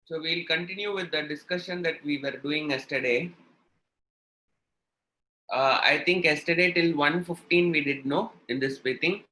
So we'll continue with the discussion that we were doing yesterday. I think yesterday till 1:15 we did know in this meeting.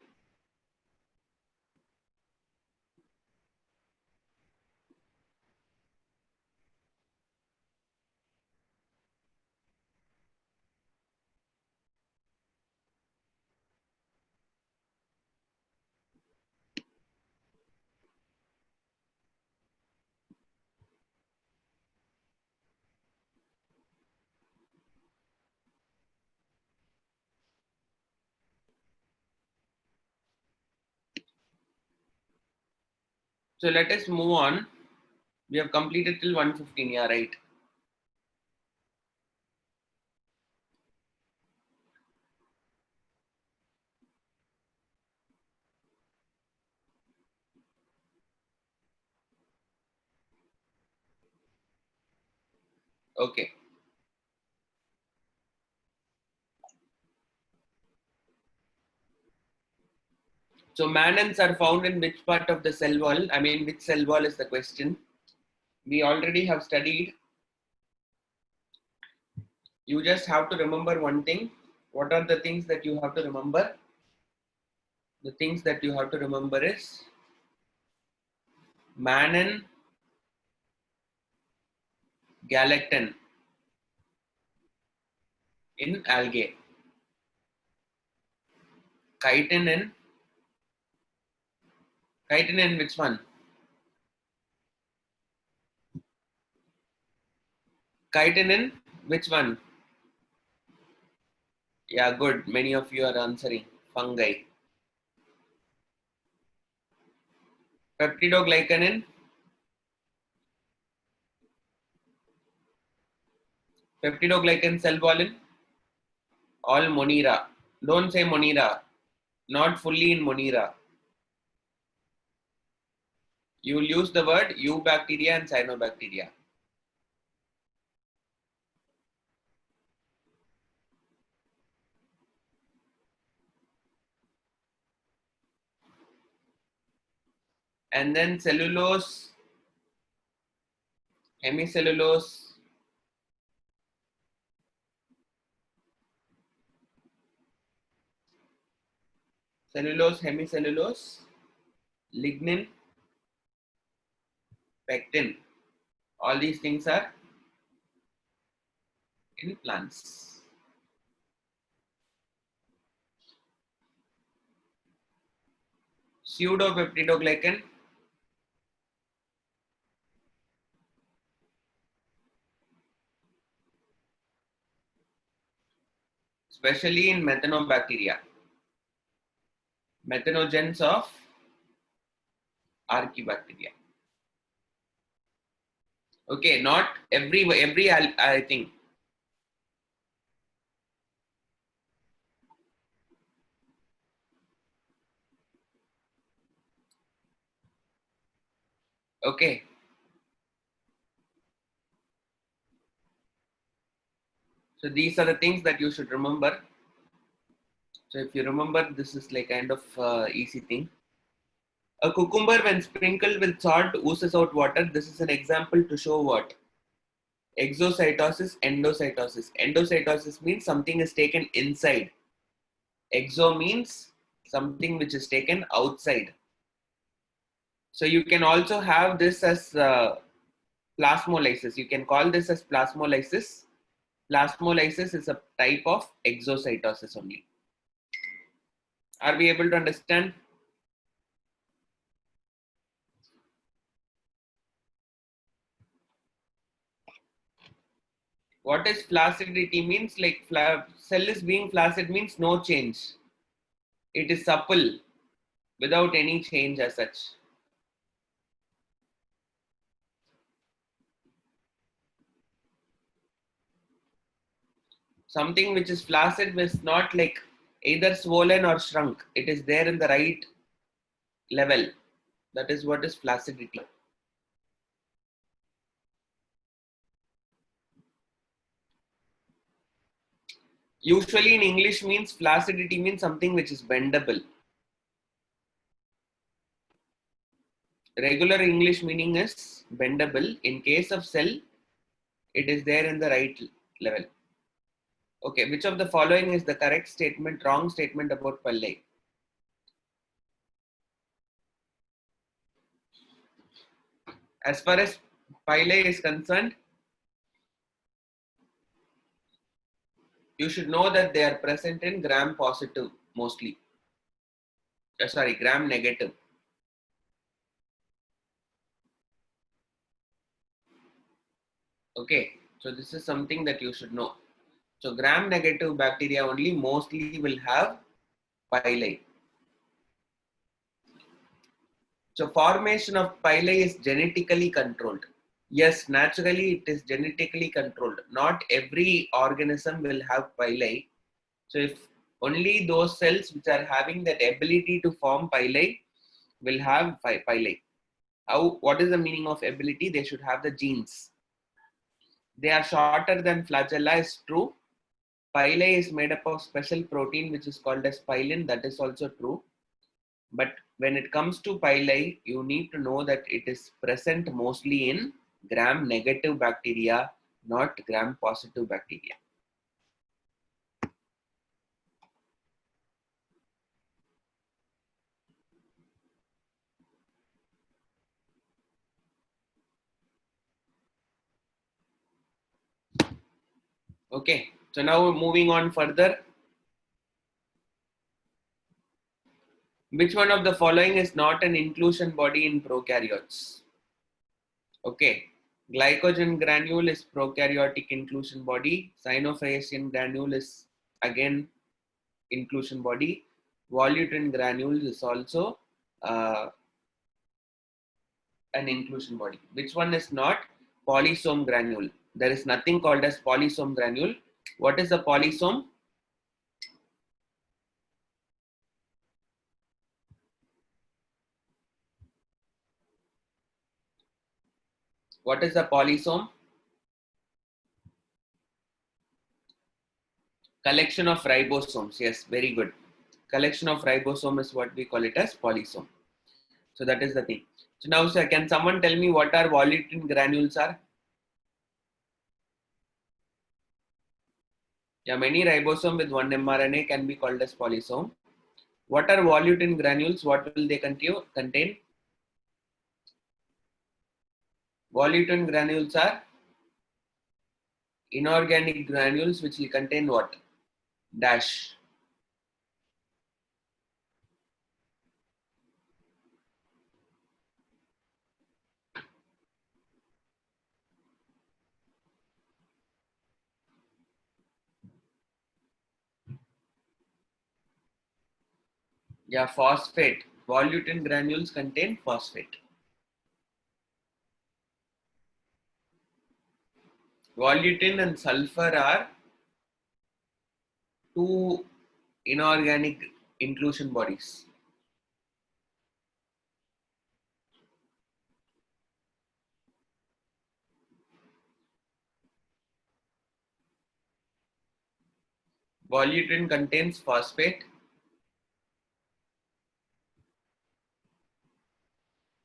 So let us move on. We have completed till 1:15. Yeah, right. Okay. So mannans are found in which part of the cell wall? I mean, which cell wall is the question. We already have studied. You just have to remember one thing. What are the things that you have to remember? The things that you have to remember is mannan, galactan in algae, chitin in which one? Chitin in which one? Yeah, good. Many of you are answering. Fungi. Peptidoglycan in peptidoglycan cell wall in all Monera. Don't say Monera. Not fully in Monera. You will use the word eubacteria and cyanobacteria. And then cellulose, hemicellulose, cellulose, hemicellulose, lignin, pectin. All these things are in plants. Pseudopeptidoglycan, especially in methanobacteria. Methanogens of archaebacteria. Okay, not every I think. Okay. So these are the things that you should remember. So if you remember, this is like kind of easy thing. A cucumber when sprinkled with salt oozes out water. This is an example to show what? Exocytosis, endocytosis. Endocytosis means something is taken inside. Exo means something which is taken outside. So you can also have this as plasmolysis. You can call this as plasmolysis. Plasmolysis is a type of exocytosis only. Are we able to understand? What is flaccidity means? Like cell is being flaccid means no change. It is supple without any change as such. Something which is flaccid is not like either swollen or shrunk. It is there in the right level. That is what is flaccidity. Usually in English means flaccidity means something which is bendable. Regular English meaning is bendable. In case of cell, it is there in the right level. Okay, which of the following is the correct statement, wrong statement about Pallai? As far as Pillai is concerned, you should know that they are present in gram positive mostly. Sorry, gram negative. Okay, so this is something that you should know. So gram negative bacteria only mostly will have Pillai. So formation of Pillai is genetically controlled. Yes, naturally it is genetically controlled. Not every organism will have Pillai. So if only those cells which are having that ability to form Pillai will have Pillai. How? What is the meaning of ability? They should have the genes. They are shorter than flagella is true. Pillai is made up of special protein which is called as pilin. That is also true. But when it comes to pili, you need to know that it is present mostly in gram negative bacteria, not gram positive bacteria. Okay, so now moving on further. Which one of the following is not an inclusion body in prokaryotes? Okay, glycogen granule is prokaryotic inclusion body. Cyanophacian granule is again inclusion body. Volutin granule is also an inclusion body. Which one is not? Polysome granule. There is nothing called as polysome granule. What is a polysome? What is a polysome? Collection of ribosomes. Yes, very good. Collection of ribosome is what we call it as polysome. So that is the thing. So now, sir, can someone tell me what are volutin granules are? Yeah, many ribosome with one mRNA can be called as polysome. What are volutin granules? What will they contain? Volutin granules are inorganic granules which will contain what? Dash. Yeah, phosphate. Volutin granules contain phosphate. Volutin and sulfur are two inorganic inclusion bodies. Volutin contains phosphate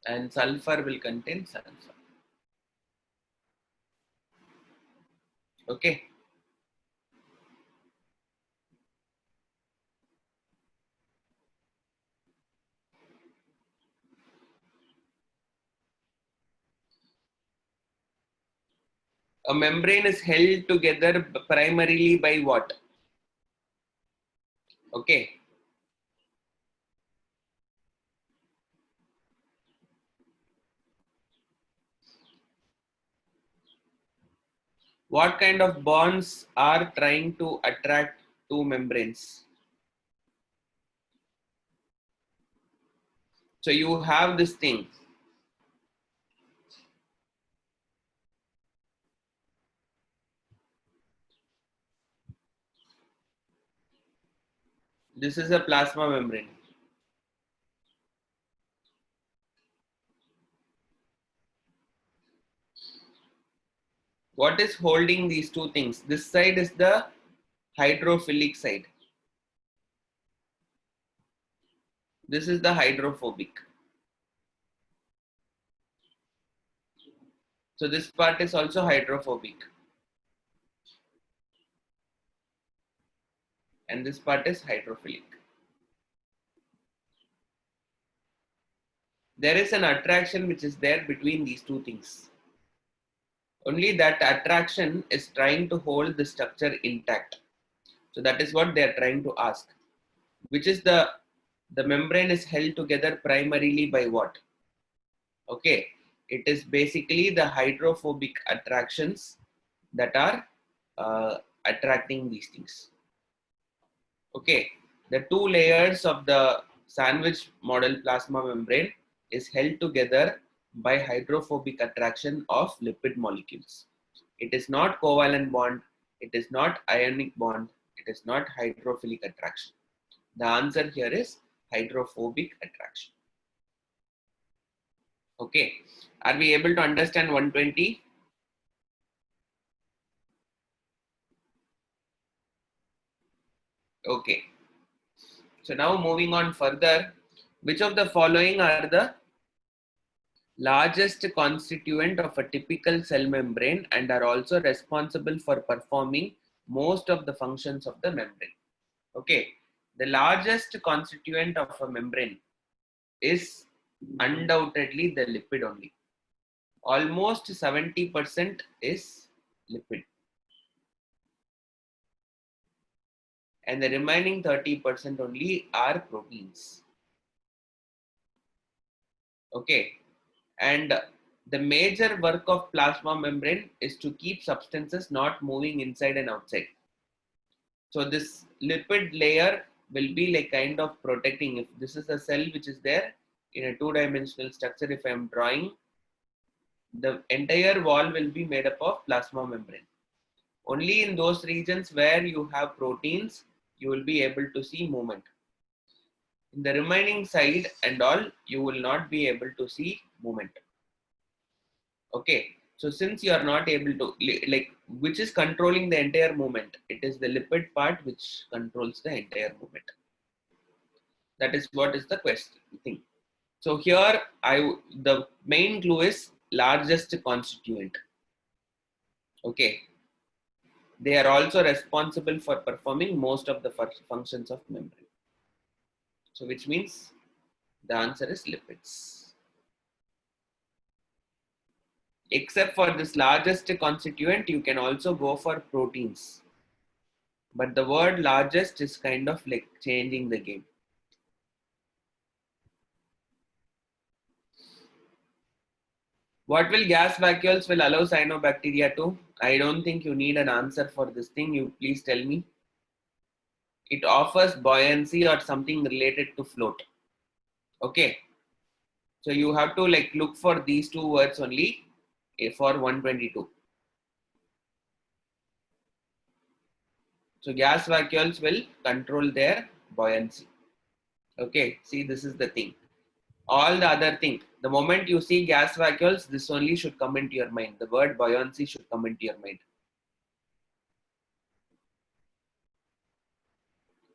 and sulfur will contain sulfur. Okay. A membrane is held together primarily by what? Okay. What kind of bonds are trying to attract two membranes? So you have this thing. This is a plasma membrane. What is holding these two things? This side is the hydrophilic side. This is the hydrophobic. So this part is also hydrophobic. And this part is hydrophilic. There is an attraction which is there between these two things. Only that attraction is trying to hold the structure intact. So that is what they are trying to ask. Which is the membrane is held together primarily by what? Okay, it is basically the hydrophobic attractions that are attracting these things. Okay, the two layers of the sandwich model plasma membrane is held together by hydrophobic attraction of lipid molecules. It is not covalent bond, it is not ionic bond, it is not hydrophilic attraction. The answer here is hydrophobic attraction. Okay, are we able to understand 120? Okay, so now moving on further, which of the following are the largest constituent of a typical cell membrane and are also responsible for performing most of the functions of the membrane? Okay, the largest constituent of a membrane is undoubtedly the lipid only. Almost 70% is lipid. And the remaining 30% only are proteins. Okay, and the major work of plasma membrane is to keep substances not moving inside and outside. So this lipid layer will be like kind of protecting. If this is a cell which is there in a two-dimensional structure, if I am drawing, the entire wall will be made up of plasma membrane. Only in those regions where you have proteins, you will be able to see movement. In the remaining side and all, you will not be able to see movement. Okay, so since you are not able to, like, which is controlling the entire movement? It is the lipid part which controls the entire movement. That is what is the question thing. So here, the main clue is largest constituent. Okay, they are also responsible for performing most of the functions of membrane. So which means the answer is lipids. Except for this largest constituent, you can also go for proteins. But the word largest is kind of like changing the game. What will gas vacuoles will allow cyanobacteria to? I don't think you need an answer for this thing. You please tell me. It offers buoyancy or something related to float. Okay. So you have to like look for these two words only for 122. So gas vacuoles will control their buoyancy. Okay. See, this is the thing. All the other thing, the moment you see gas vacuoles, this only should come into your mind. The word buoyancy should come into your mind.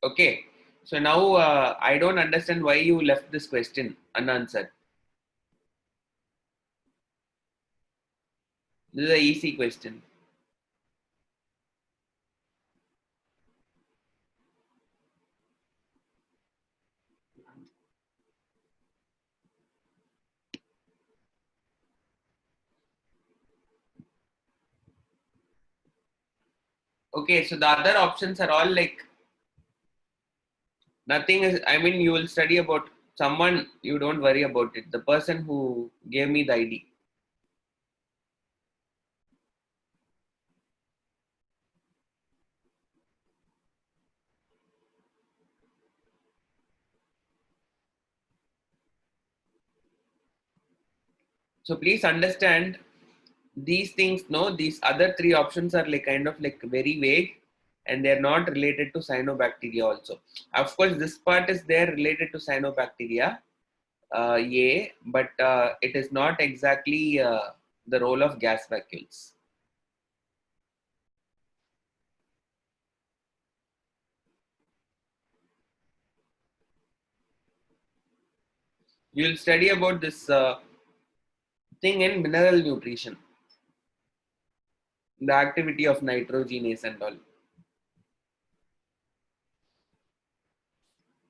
Okay, so now I don't understand why you left this question unanswered. This is an easy question. Okay, so the other options are all like nothing is, I mean, you will study about someone, you don't worry about it. The person who gave me the ID. So please understand these things, no, these other three options are like kind of like very vague and they're not related to cyanobacteria also. Of course, this part is there related to cyanobacteria, yeah, but it is not exactly the role of gas vacuoles. You will study about this thing in mineral nutrition. the activity of nitrogenase and all.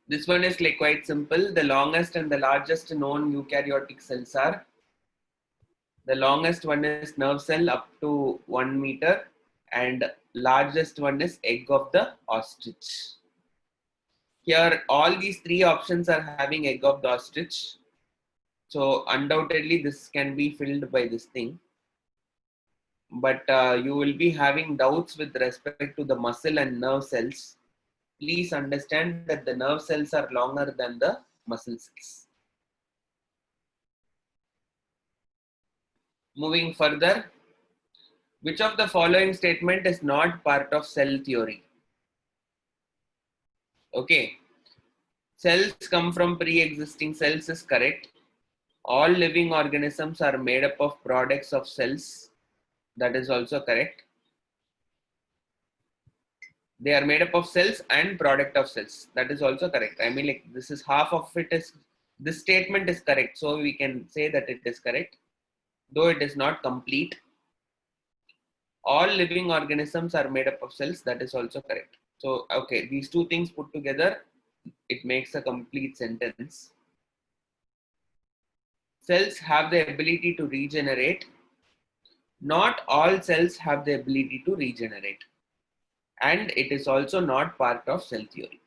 This one is like quite simple. The longest and the largest known eukaryotic cells are, the longest one is nerve cell up to 1 meter, and largest one is egg of the ostrich. Here, all these three options are having egg of the ostrich. So undoubtedly, this can be filled by this thing. But you will be having doubts with respect to the muscle and nerve cells. Please understand that the nerve cells are longer than the muscle cells. Moving further, which of the following statement is not part of cell theory? Okay, cells come from pre-existing cells is correct. All living organisms are made up of products of cells. That is also correct. They are made up of cells and product of cells. That is also correct. I mean, like, this is half of it is, this statement is correct. So we can say that it is correct, though it is not complete. All living organisms are made up of cells. That is also correct. So, okay, these two things put together, it makes a complete sentence. Cells have the ability to regenerate. Not all cells have the ability to regenerate. And it is also not part of cell theory.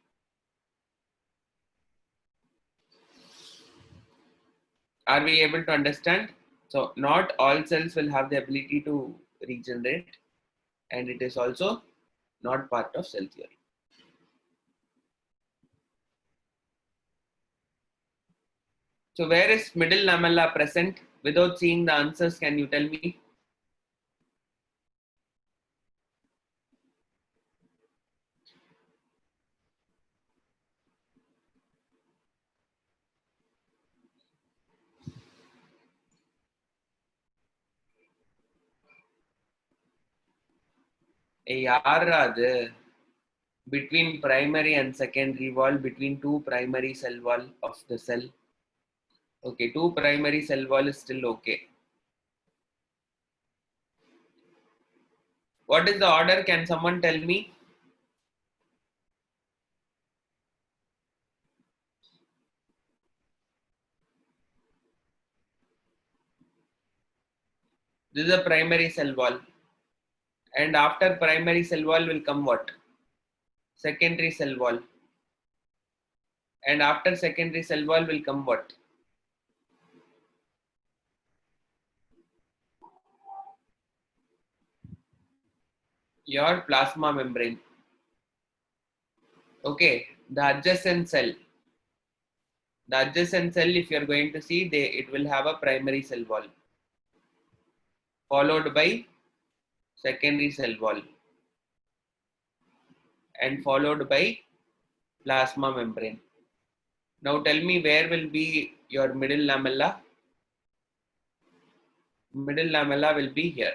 Are we able to understand? So not all cells will have the ability to regenerate, and it is also not part of cell theory. So where is middle lamella present? Without seeing the answers, can you tell me? Between primary and secondary wall, between two primary cell wall of the cell. Okay, two primary cell wall is still okay. What is the order? Can someone tell me? This is a primary cell wall. And after primary cell wall will come what? Secondary cell wall. And after secondary cell wall will come what? Your plasma membrane. Okay, the adjacent cell. The adjacent cell, if you are going to see, it will have a primary cell wall, followed by secondary cell wall, and followed by plasma membrane. Now tell me, where will be your middle lamella? Middle lamella will be here,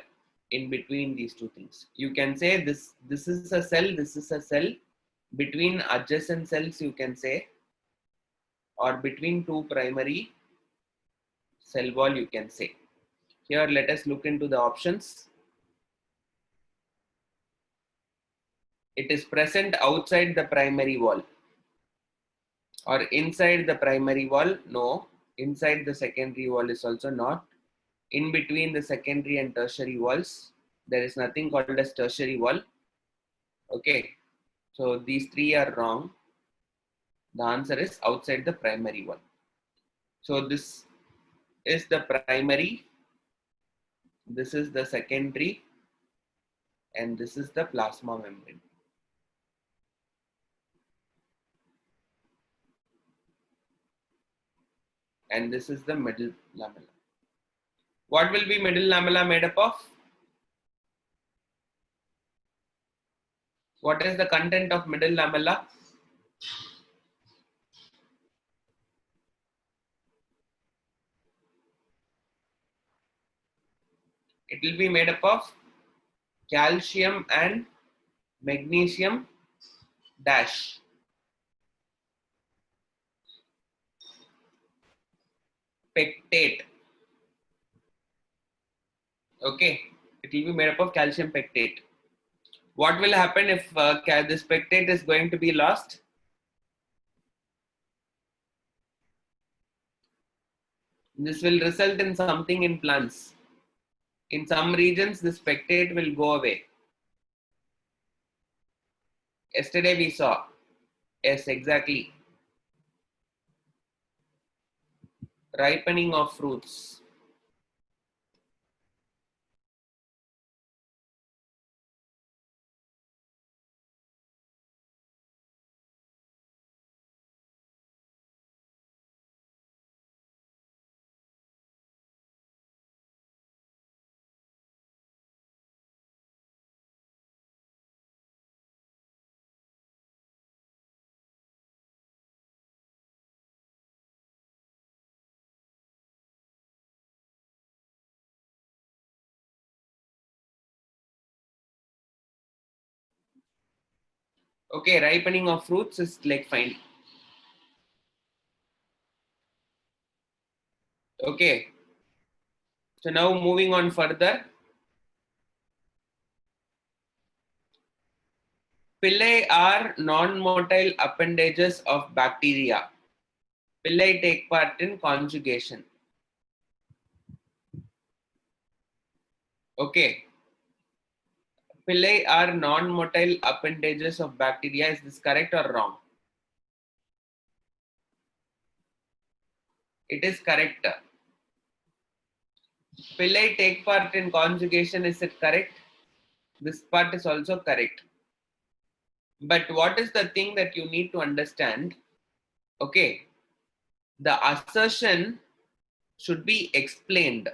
in between these two things. You can say this is a cell, this is a cell. Between adjacent cells, you can say, or between two primary cell wall, you can say. Here, let us look into the options. It is present outside the primary wall or inside the primary wall. No, inside the secondary wall is also not. In between the secondary and tertiary walls, there is nothing called as tertiary wall. Okay, so these three are wrong. The answer is outside the primary wall. So this is the primary, this is the secondary, and this is the plasma membrane. And this is the middle lamella. What will be middle lamella made up of? What is the content of middle lamella? It will be made up of calcium and magnesium dash. Pectate. Okay. It will be made up of calcium pectate. What will happen if this pectate is going to be lost? This will result in something in plants. In some regions, this pectate will go away. Yesterday we saw. Yes, exactly. Ripening of fruits. Okay, ripening of fruits is like fine. Okay. So now moving on further. Pili are non-motile appendages of bacteria. Pili take part in conjugation. Okay. Pili are non-motile appendages of bacteria. Is this correct or wrong? It is correct. Pili take part in conjugation. Is it correct? This part is also correct. But what is the thing that you need to understand? Okay. The assertion should be explained.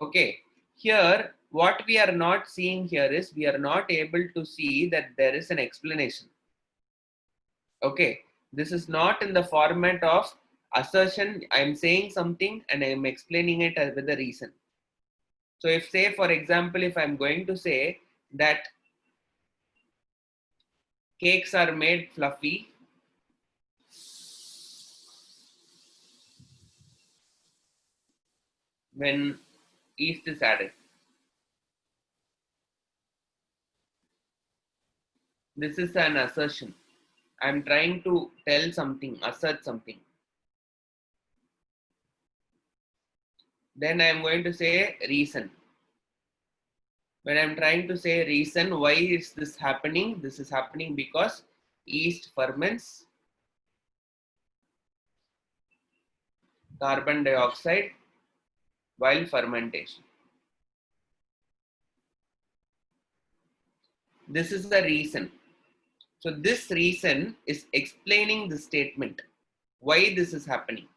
Okay. Here, what we are not seeing here is we are not able to see that there is an explanation. Okay. This is not in the format of assertion. I am saying something and I am explaining it with a reason. So if say, for example, if I'm going to say that cakes are made fluffy when yeast is added. This is an assertion. I'm trying to tell something, assert something. Then I'm going to say reason. When I'm trying to say reason, why is this happening? This is happening because yeast ferments carbon dioxide while fermentation. This is the reason. So this reason is explaining the statement, why this is happening.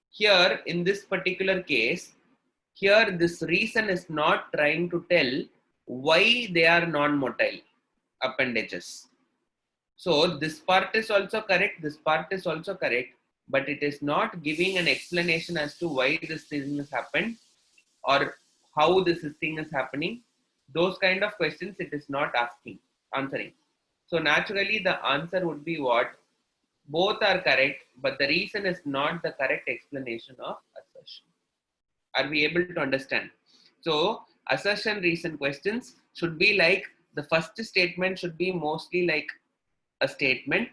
Here, in this particular case, here this reason is not trying to tell why they are non-motile appendages. So this part is also correct, this part is also correct, but it is not giving an explanation as to why this thing has happened or how this thing is happening. Those kind of questions it is not answering. So naturally the answer would be what? Both are correct, but the reason is not the correct explanation of assertion. Are we able to understand? So assertion reason questions should be like the first statement should be mostly like a statement,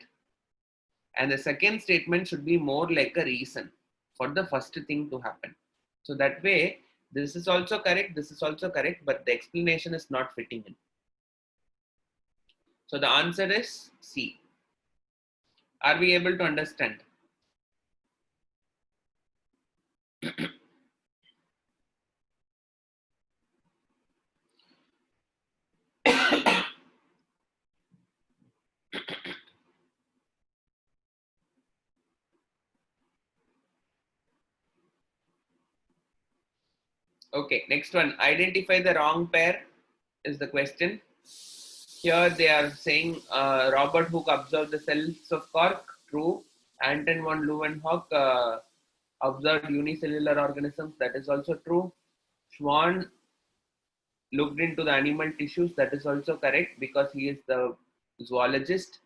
and the second statement should be more like a reason for the first thing to happen. So that way, this is also correct, this is also correct, but the explanation is not fitting in. So the answer is C. Are we able to understand? Okay, next one. Identify the wrong pair is the question. Here they are saying Robert Hooke observed the cells of cork. True. Anton von Leeuwenhoek observed unicellular organisms. That is also true. Schwann looked into the animal tissues. That is also correct because he is the zoologist.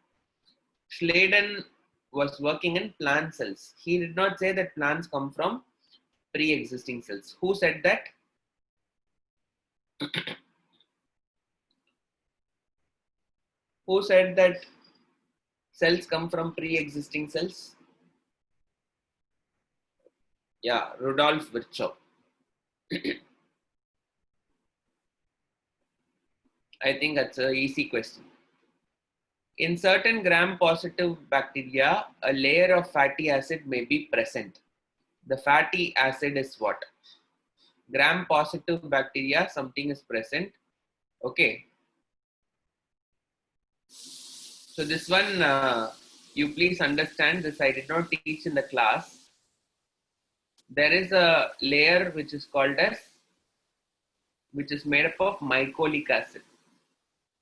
Schleiden was working in plant cells. He did not say that plants come from pre-existing cells. Who said that? Who said that cells come from pre-existing cells? Yeah, Rudolf Virchow. I think that's an easy question. In certain gram-positive bacteria, a layer of fatty acid may be present. The fatty acid is what? Gram-positive bacteria, something is present. Okay. So this one, you please understand this. I did not teach in the class. There is a layer which is called as, which is made up of mycolic acid.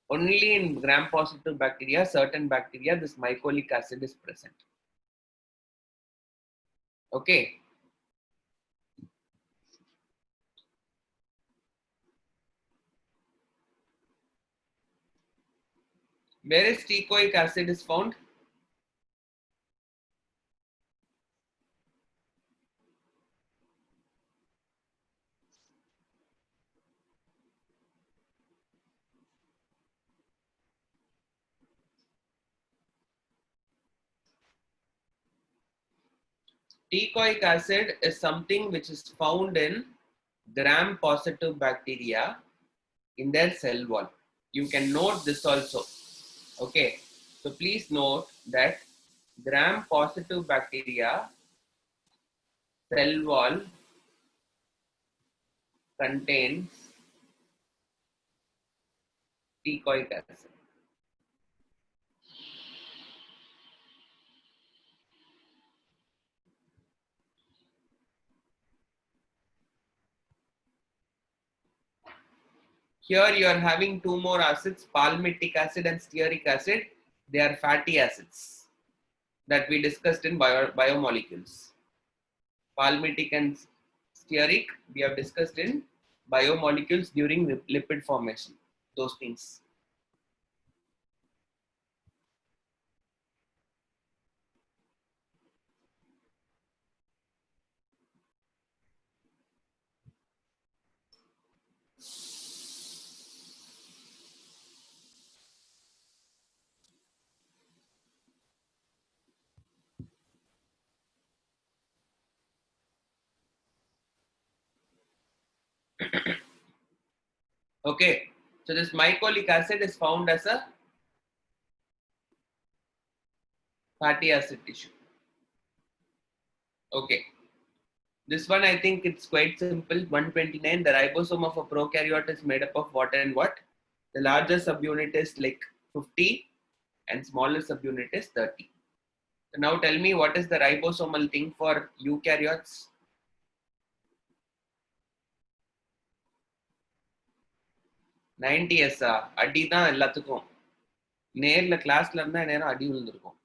Only in gram-positive bacteria, certain bacteria, this mycolic acid is present. Okay. Where is teichoic acid is found? Teichoic acid is something which is found in gram-positive bacteria in their cell wall. You can note this also. Okay. So please note that gram-positive bacteria cell wall contains teichoic acid. Here you are having two more acids, palmitic acid and stearic acid. They are fatty acids that we discussed in biomolecules. Palmitic and stearic we have discussed in biomolecules during lipid formation. Those things. Okay. So this mycolic acid is found as a fatty acid tissue. Okay. This one I think it's quite simple. 129. The ribosome of a prokaryote is made up of what and what? The larger subunit is like 50 and smaller subunit is 30. So now tell me what is the ribosomal thing for eukaryotes? (90s) அடி தான் எல்லாத்துக்கும். நேர்ல கிளாஸ்ல இருந்தா நேரம் அடி விழுந்திருக்கும்.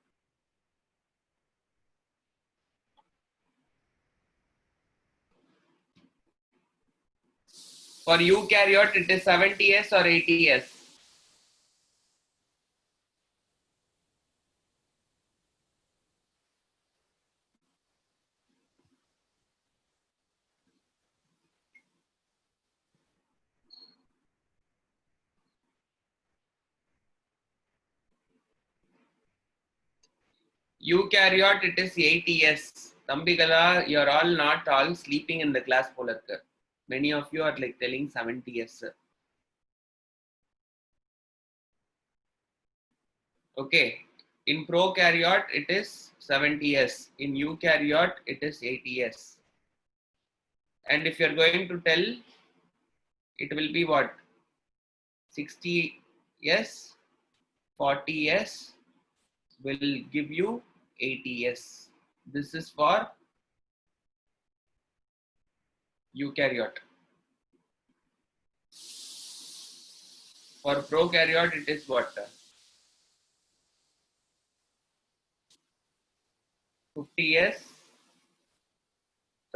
For eukaryote it is 70s or 80s. Eukaryote it is 80s. தம்பிகளா, you're all not all sleeping in the class போல இருக்கு. Many of you are like telling 70s. Okay. In prokaryote it is 70s. In eukaryote it is 80s. And if you're going to tell, it will be what? 60s, 40s will give you 80s. This is for eukaryote. For prokaryote it is what? 50s,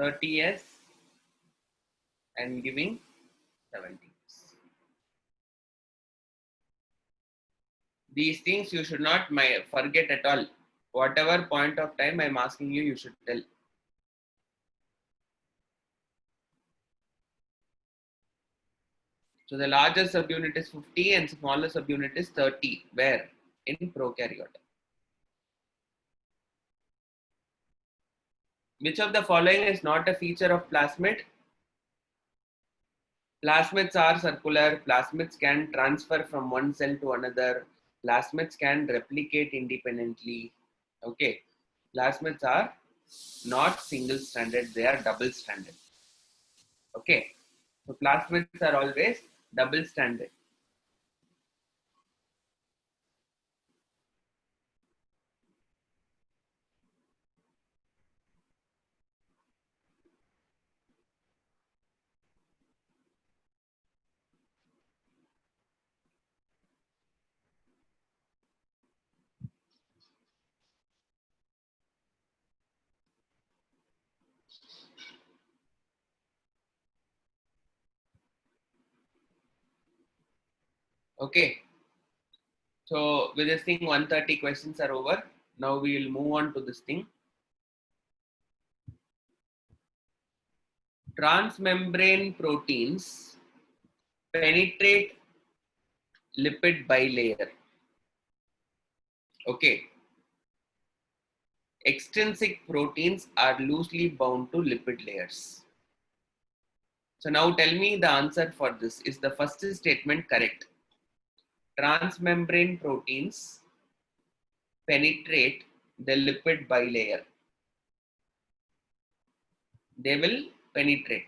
30s and giving 70s. These things you should not forget at all. Whatever point of time I'm asking you, you should tell. So So the largest subunit is 50 and smallest subunit is 30. Where? In prokaryote. Which of the following is not a feature of plasmid? Plasmids are circular. Plasmids can transfer from one cell to another. Plasmids can replicate independently. Okay. Plasmids are not single stranded, they are double stranded. Okay. So plasmids are always double stranded. Okay. So with this thing, 130 questions are over. Now we will move on to this thing. Transmembrane proteins penetrate lipid bilayer. Okay. Extrinsic proteins are loosely bound to lipid layers. So now tell me the answer for this. Is the first statement correct? Transmembrane proteins penetrate the lipid bilayer. They will penetrate.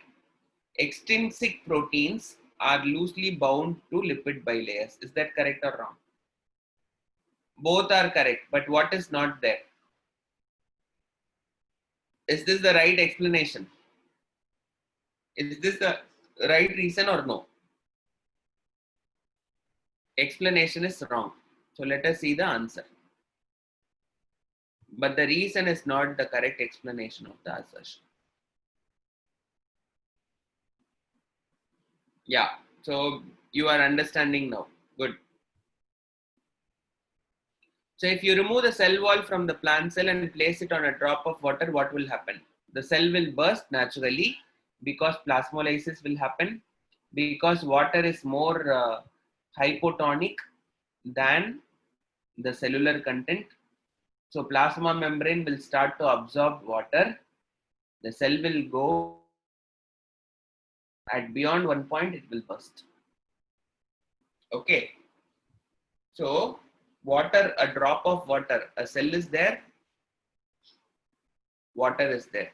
Extrinsic proteins are loosely bound to lipid bilayers. Is that correct or wrong? Both are correct, but what is not there? Is this the right explanation? Is this the right reason or no? Explanation is wrong. So let us see the answer. But the reason is not the correct explanation of the assertion. Yeah, so you are understanding now. Good. So if you remove the cell wall from the plant cell and place it on a drop of water, what will happen? The cell will burst naturally because plasmolysis will happen, because water is more hypotonic than the cellular content. So plasma membrane will start to absorb water. The cell will go at beyond one point, it will burst. Okay. So water, a drop of water, a cell is there, water is there.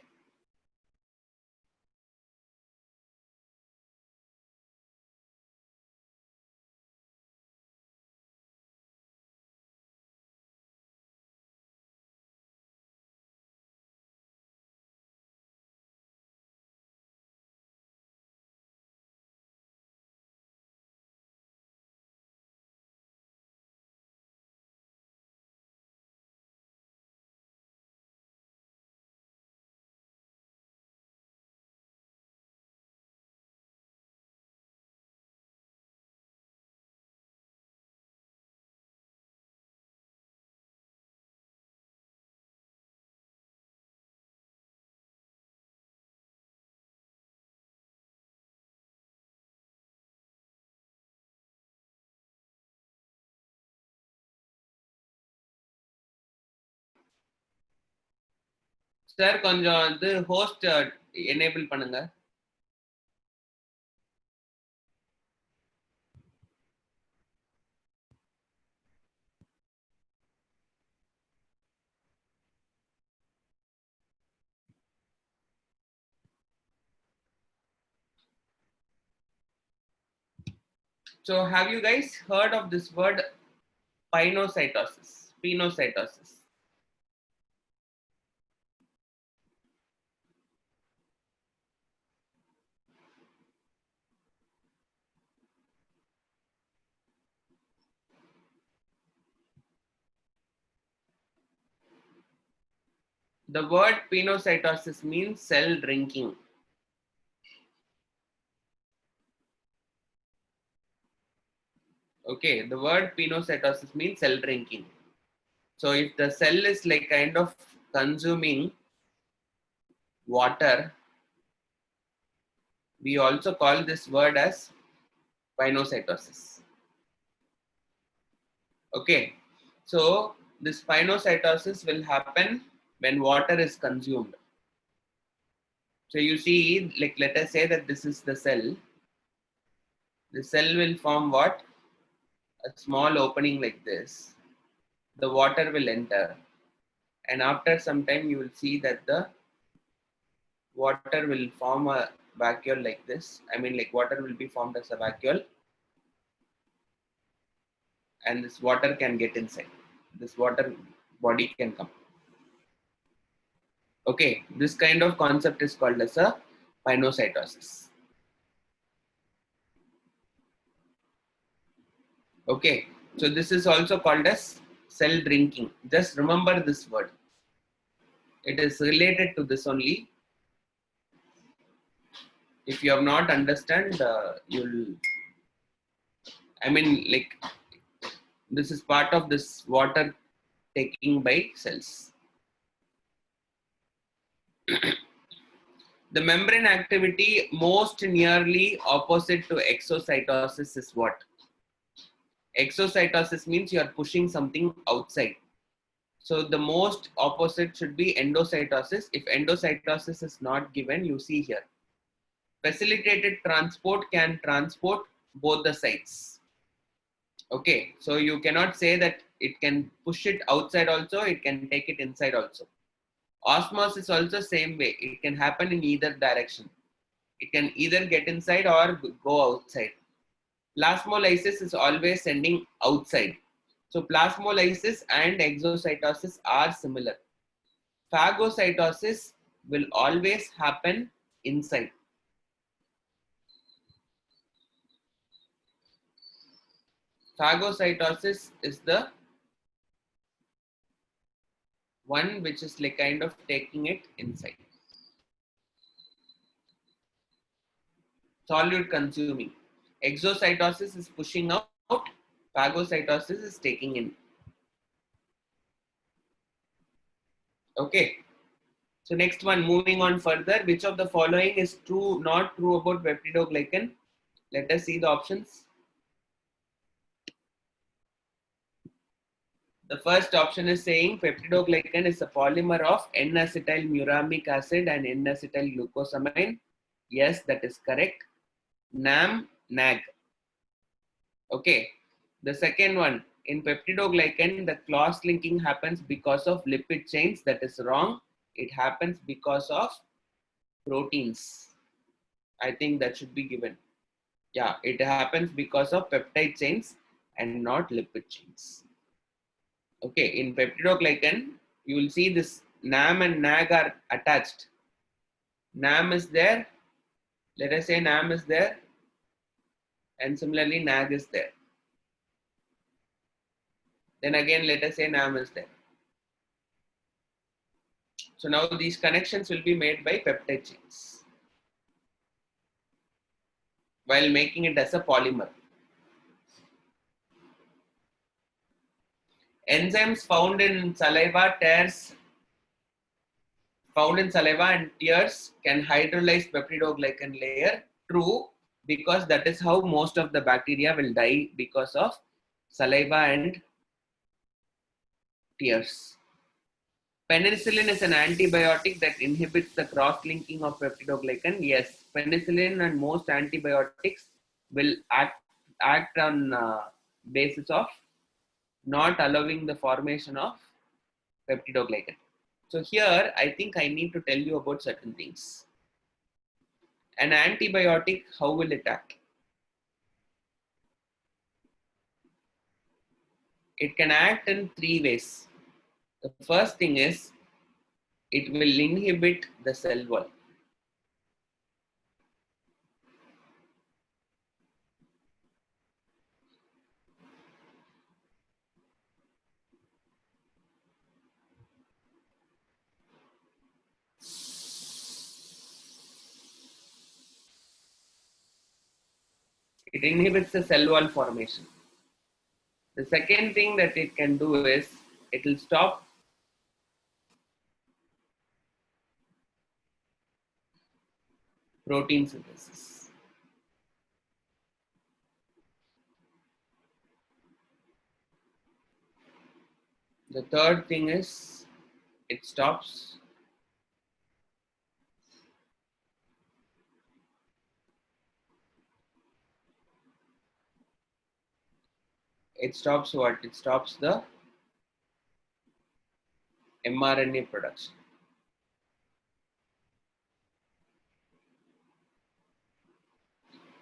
Sir, கொஞ்சம் வந்து host enable பண்ணுங்க. So have you guys heard of this word pinocytosis? Pinocytosis. The word pinocytosis means cell drinking. Okay, the word pinocytosis means cell drinking. So if the cell is like kind of consuming water, we also call this word as Pinocytosis. Okay, so this pinocytosis will happen when water is consumed. So you see, like let us say that this is the cell. The cell will form what? A small opening like this. The water will enter, and after some time you will see that the water will form a vacuole like this. I mean, like water will be formed as a vacuole, and this water can get inside. This water body can come. Okay, this kind of concept is called as a pinocytosis. Okay, so this is also called as cell drinking. Just remember this word. It is related to this only. If you have not understand, you'll. I mean, like this is part of this water taking by cells. The membrane activity most nearly opposite to exocytosis is what? Exocytosis means you are pushing something outside. So the most opposite should be endocytosis. If endocytosis is not given, you see here. Facilitated transport can transport both the sides. Okay, so you cannot say that it can push it outside also, it can take it inside also. Osmosis also same way. It can happen in either direction. It can either get inside or go outside. Plasmolysis is always sending outside. So plasmolysis and exocytosis are similar. Phagocytosis will always happen inside. Phagocytosis is the one which is like kind of taking it inside. Solute consuming. Exocytosis is pushing out. Phagocytosis is taking in. Okay. So next one, moving on further, which of the following is true, not true about peptidoglycan? Let us see the options. The first option is saying peptidoglycan is a polymer of N-acetylmuramic acid and N-acetylglucosamine. Yes, that is correct. NAM, NAG. Okay. The second one, in peptidoglycan, the cross-linking happens because of lipid chains. That is wrong. It happens because of proteins. I think that should be given. Yeah, it happens because of peptide chains and not lipid chains. Okay, in peptidoglycan, you will see this NAM and NAG are attached. NAM is there. Let us say NAM is there. And similarly, NAG is there. Then again, let us say NAM is there. So now these connections will be made by peptide chains while making it as a polymer. Enzymes found in saliva and tears can hydrolyze peptidoglycan layer. True, because that is how most of the bacteria will die, because of saliva and tears. Penicillin is an antibiotic that inhibits the cross-linking of peptidoglycan. Yes, penicillin and most antibiotics will act on basis of not allowing the formation of peptidoglycan. So here, I think I need to tell you about certain things. An antibiotic, how will it act? It can act in three ways. The first thing is, it will inhibit the cell wall. It inhibits the cell wall formation. The second thing that it can do is, it will stop protein synthesis. The third thing is it stops what? It stops the mRNA production.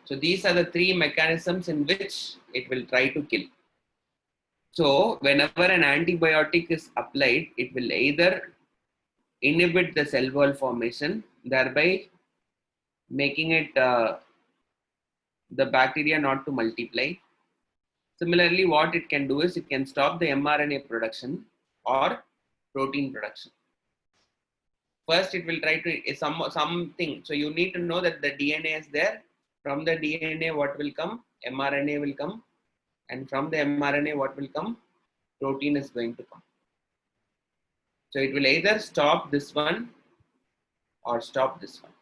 So these are the three mechanisms in which it will try to kill. So whenever an antibiotic is applied, it will either inhibit the cell wall formation, thereby making it the bacteria not to multiply. Similarly, what it can do is it can stop the mRNA production or protein production. First, it will try to something. So you need to know that the DNA is there. From the DNA, what will come? mRNA will come, and from the mRNA, what will come? Protein is going to come. So it will either stop this one or stop this one.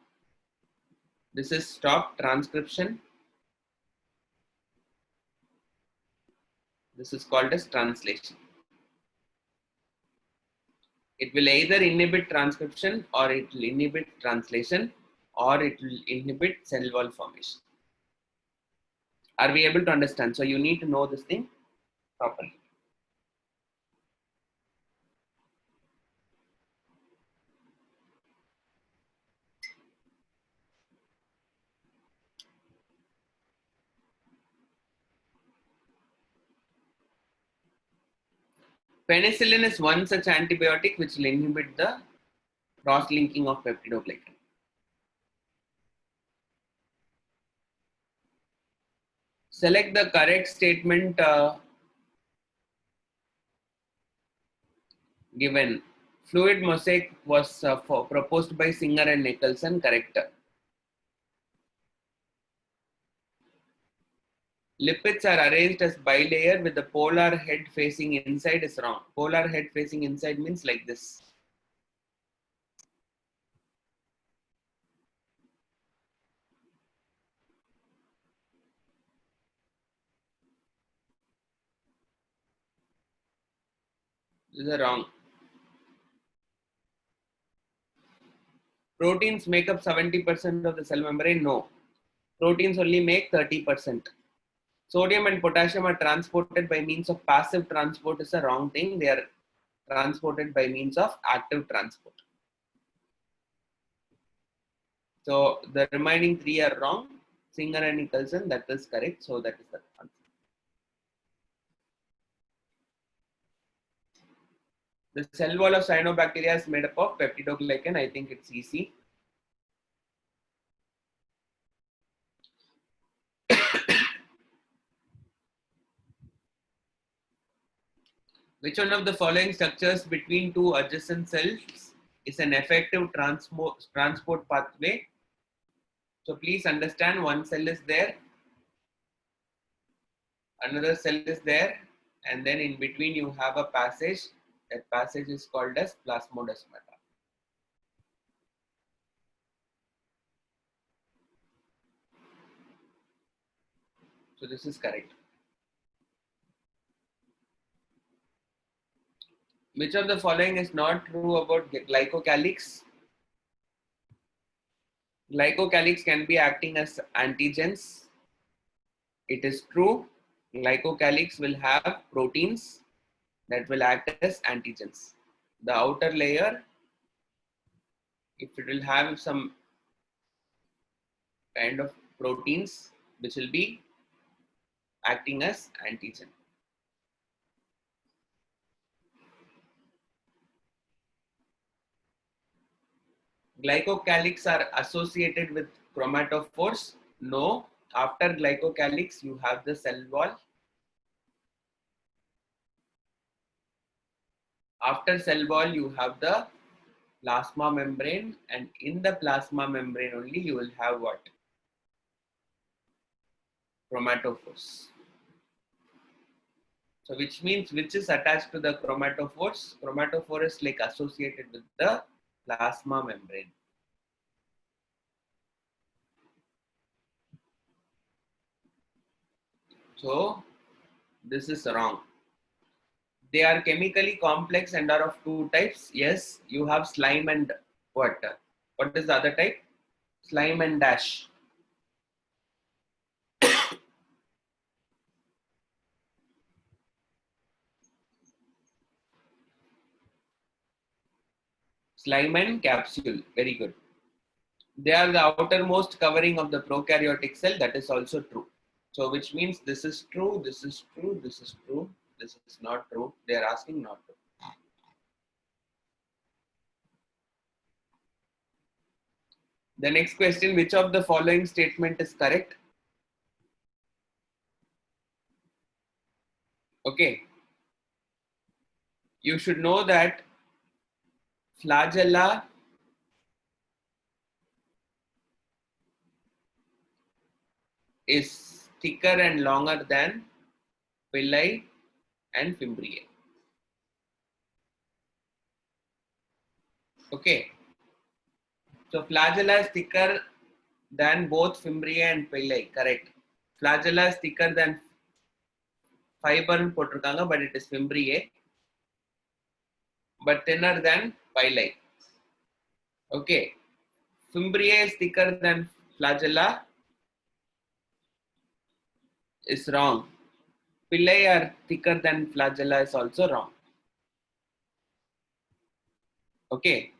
This is stop transcription. This is called as translation. It will either inhibit transcription or it will inhibit translation or it will inhibit cell wall formation. Are we able to understand? So you need to know this thing properly. Penicillin is one such antibiotic which will inhibit the cross-linking of peptidoglycan. Select the correct statement given. Fluid mosaic was proposed by Singer and Nicholson. Correct. Lipids are arranged as bilayer with the polar head facing inside is wrong. Polar head facing inside means like this. This is wrong. Proteins make up 70% of the cell membrane. No. Proteins only make 30%. Sodium and potassium are transported by means of passive transport is a wrong thing. They are transported by means of active transport. So the remaining three are wrong. Singer and Nicholson, that is correct. So that is the answer. The cell wall of cyanobacteria is made up of peptidoglycan. I think it's easy. Which one of the following structures between two adjacent cells is an effective transport pathway? So please understand, one cell is there, another cell is there, and then in between you have a passage. That passage is called as plasmodesmata. So this is correct. Which of the following is not true about glycocalyx? Glycocalyx can be acting as antigens. It is true. Glycocalyx will have proteins that will act as antigens. The outer layer, if it will have some kind of proteins which will be acting as antigen. Glycocalyx are associated with chromatophores. No. After glycocalyx, you have the cell wall. After cell wall, you have the plasma membrane, and in the plasma membrane only you will have what? Chromatophores. So which means which is attached to the chromatophores? Chromatophore is like associated with the plasma membrane. So this is wrong. They are chemically complex and are of two types. Yes, you have slime and what? What is the other type? Slime and dash. Slime and capsule. Very good. They are the outermost covering of the prokaryotic cell. That is also true. So which means this is true, this is true, this is true, this is not true. They are asking not true. The next question, which of the following statement is correct? Okay. You should know that flagella is thicker and longer than villi and fimbriae. Okay. So flagella is thicker than both fimbriae and villi. Correct. Flagella is thicker than fiber போட்டிருக்காங்க, but it is fimbriae, but thinner than villi. Okay. Fimbriae is thicker than flagella is wrong. Villi are thicker than flagella is also wrong. Okay.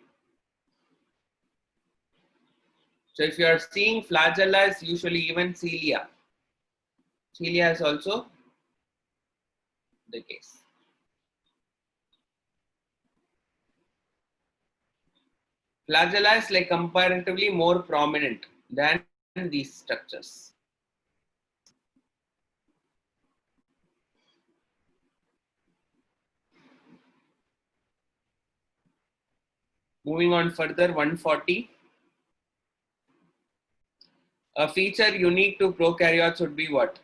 So if you are seeing flagella is usually even cilia. Cilia is also the case. Flagella is like comparatively more prominent than these structures. Moving on further, 140. A feature unique to prokaryotes would be what?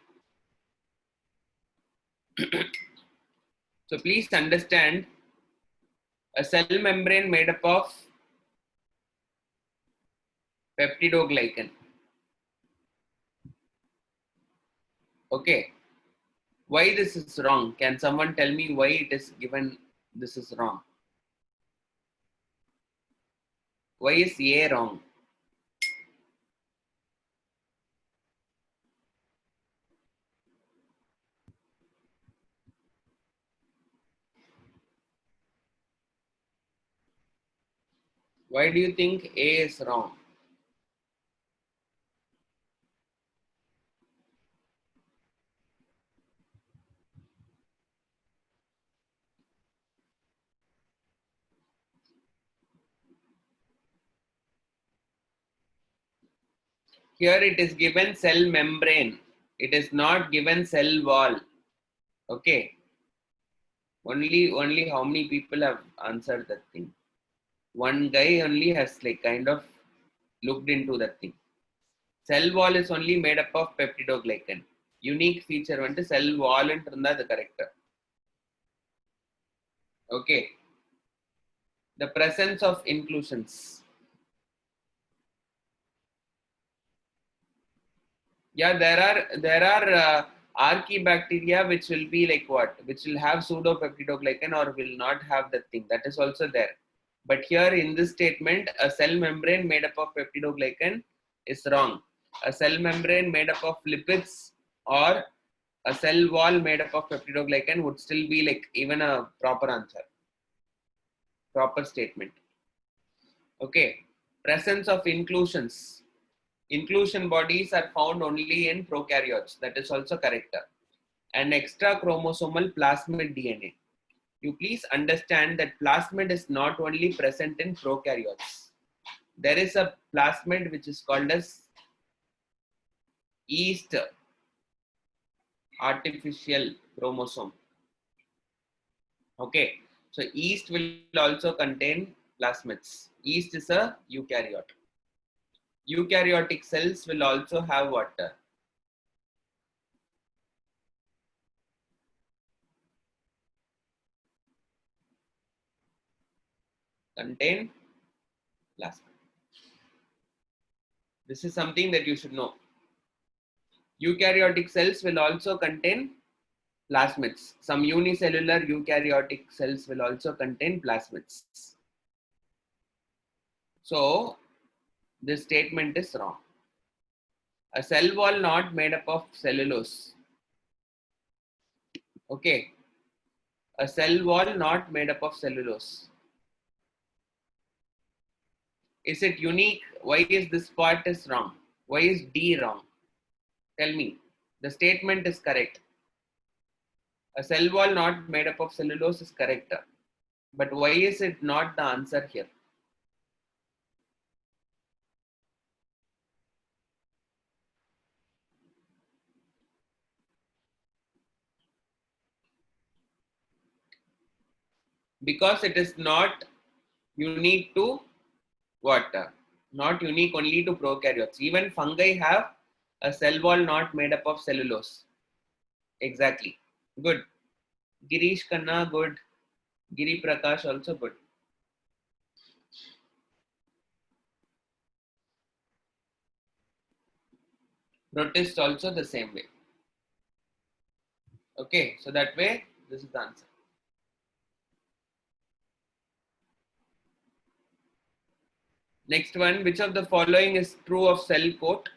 So please understand, a cell membrane made up of peptidoglycan. Okay. Why this is wrong? Can someone tell me why it is given this is wrong? Why is A wrong? Why do you think A is wrong? Here it is given cell membrane. It is not given cell wall. Okay. Only how many people have answered that thing? One guy only has like kind of looked into that thing. Cell wall is only made up of peptidoglycan. Unique feature வந்து cell wall இருந்தா அது correct. Okay. The presence of inclusions. Yeah, there are archaebacteria which will be like what? Which will have pseudopeptidoglycan or will not have that thing. That is also there. But here in this statement, a cell membrane made up of peptidoglycan is wrong. A cell membrane made up of lipids or a cell wall made up of peptidoglycan would still be like even a proper answer, proper statement. Okay. Presence of inclusions. Inclusion bodies are found only in prokaryotes. That is also correct. And extra chromosomal plasmid DNA. You please understand that plasmid is not only present in prokaryotes. There is a plasmid which is called as yeast artificial chromosome. Okay, so yeast will also contain plasmids. Yeast is a eukaryote. Eukaryotic cells will also have water. Contain plasmid. This is something that you should know. Eukaryotic cells will also contain plasmids. Some unicellular eukaryotic cells will also contain plasmids. So this statement is wrong. A cell wall not made up of cellulose. Okay. A cell wall not made up of cellulose. Is it unique? Why is this part is wrong? Why is D wrong? Tell me. The statement is correct. A cell wall not made up of cellulose is correct. But why is it not the answer here? Because it is not unique to what? Not unique only to prokaryotes. Even fungi have a cell wall not made up of cellulose. Exactly. Good. Girish Khanna, good. Giri Prakash, also good. Protist also the same way. Okay, so that way, this is the answer. Next one, which of the following is true of cell coat?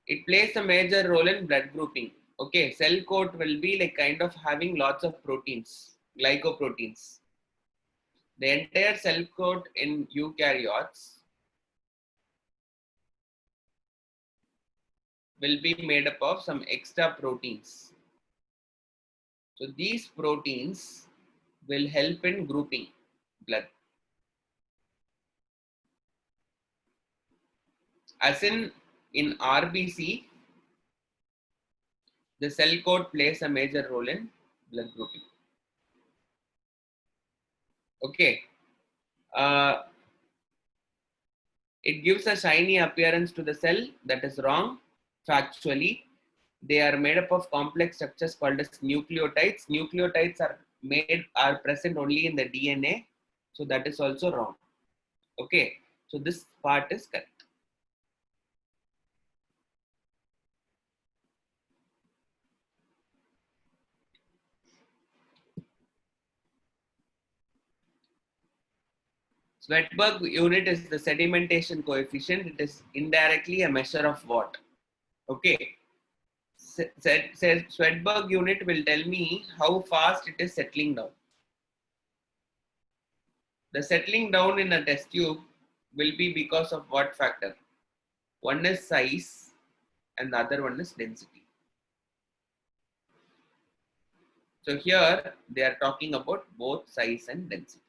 It plays a major role in blood grouping. Okay, cell coat will be like kind of having lots of proteins, glycoproteins. The entire cell coat in eukaryotes will be made up of some extra proteins. So these proteins will help in grouping blood. As in RBC, the cell coat plays a major role in blood grouping. Okay. It gives a shiny appearance to the cell. That is wrong. Factually, they are made up of complex structures called as nucleotides. Nucleotides are present only in the DNA, so that is also wrong. Okay, so this part is correct. Swedberg unit is the sedimentation coefficient. It is indirectly a measure of what? Okay. Swedberg unit will tell me how fast it is settling down. The settling down in a test tube will be because of what factor? One is size and the other one is density. So here they are talking about both size and density.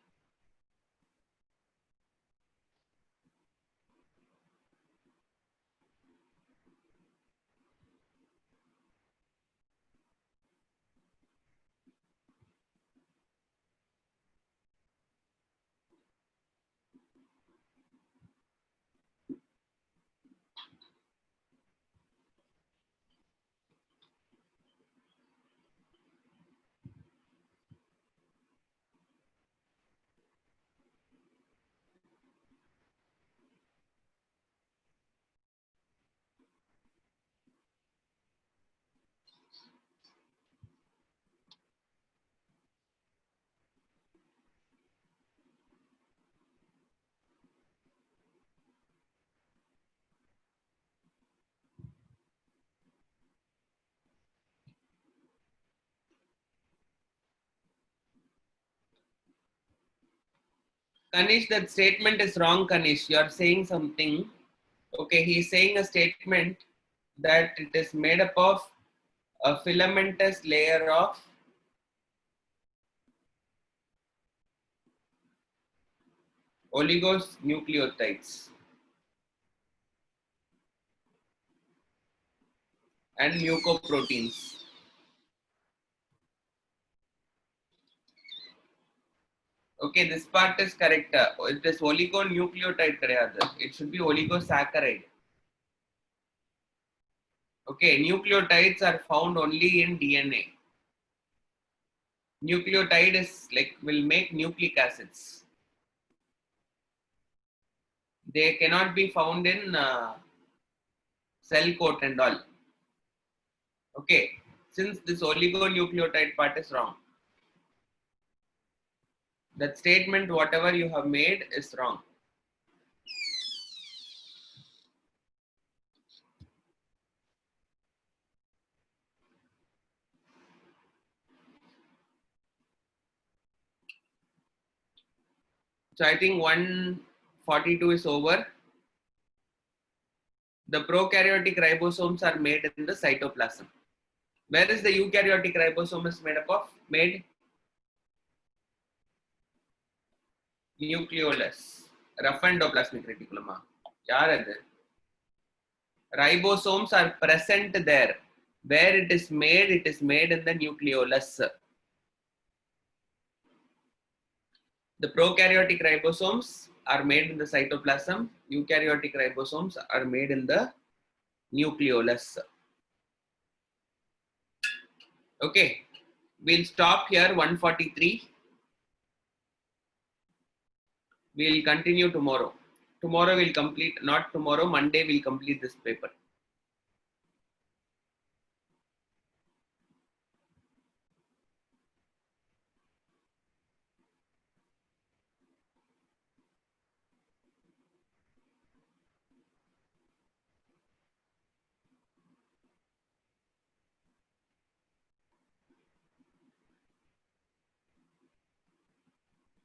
Kanish, that statement is wrong, Kanish. You are saying something. Okay, he is saying a statement that it is made up of a filamentous layer of oligonucleotides and mucoproteins. Okay, this part is correct. It is oligonucleotide. It should be oligosaccharide. Okay, nucleotides are found only in DNA. Nucleotide is like will make nucleic acids. They cannot be found in cell coat and all. Okay, since this oligonucleotide part is wrong, that statement whatever you have made is wrong. So I think 142 is over. The prokaryotic ribosomes are made in the cytoplasm. Where is the eukaryotic ribosome is made up of? Made nucleolus. Rough endoplasmic reticulum. Yaar hai this? Ribosomes are present there. Where it is made in the nucleolus. The prokaryotic ribosomes are made in the cytoplasm. Eukaryotic ribosomes are made in the nucleolus. Okay, we'll stop here 143. We'll continue tomorrow. Tomorrow we'll complete, not tomorrow, Monday we'll complete this paper.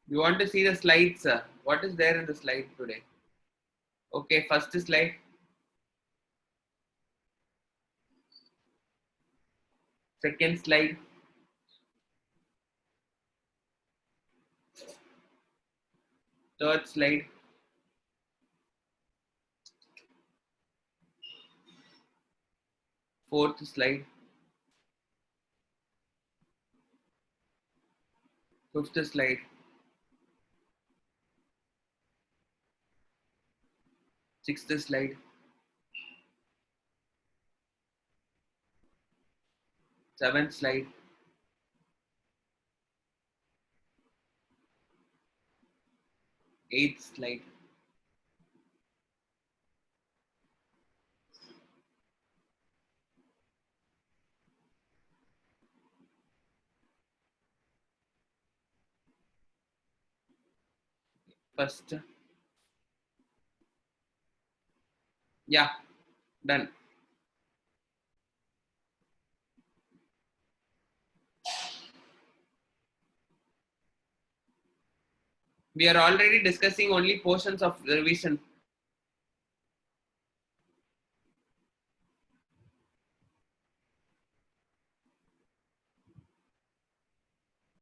You want to see the slides? What is there in the slide today? Okay, first slide. Second slide. Third slide. Fourth slide. Fifth slide. Sixth slide. Seventh slide. Eighth slide. First. Yeah, done. We are already discussing only portions of the revision